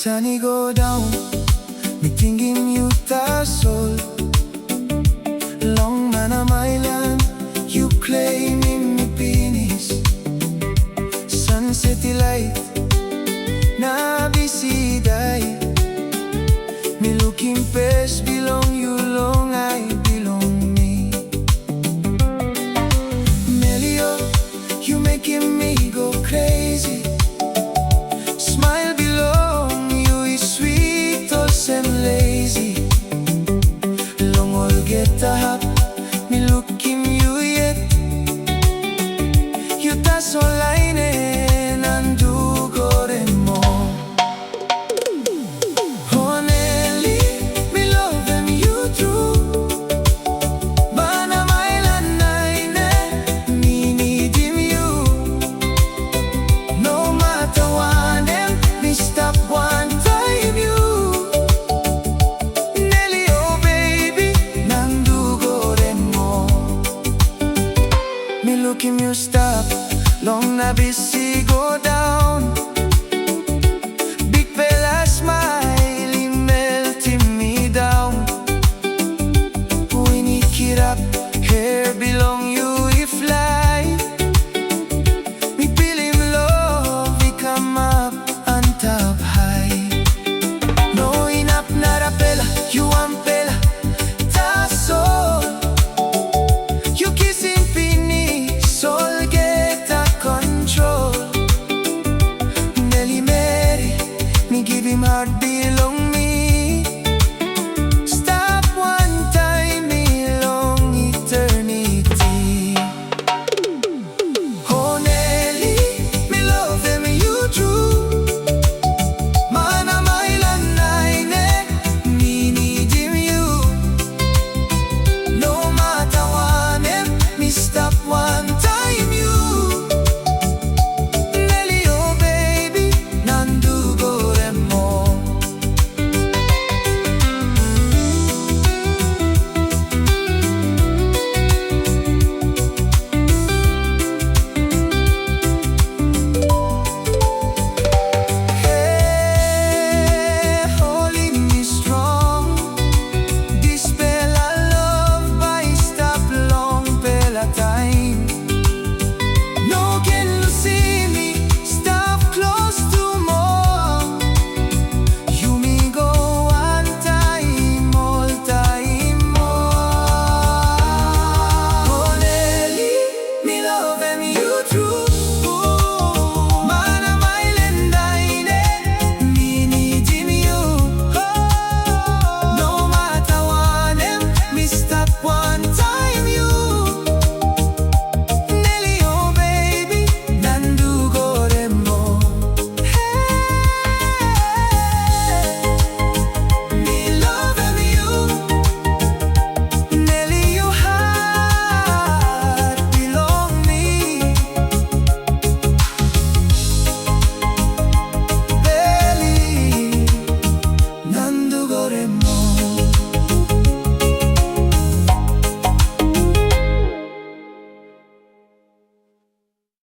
sunny go down, me thinking you the soul. Long Manam Island, you claiming me penis. Sunset light, na bisiday. Me looking best, belong you long, I belong me. Melio, you making me go crazy. Smile belong you is sweet or sem lazy. Long all get a hap, me looking you yet. You tas online and do go them more. Oh Nelly, me love them you true. Manam Island nine, me need him you. No matter what them, me stop one time you. Nelly, oh baby, nang do go them more. Me look him you stop, long na busy go down. Big fella smile, he melting me down. When he kid up, hair belong you, he fly. Me feel him love, he come up on top high. No enough, not a fella, you want fella, that's all. You kissing finish, soul get a control. Nelly Mary, me give him heart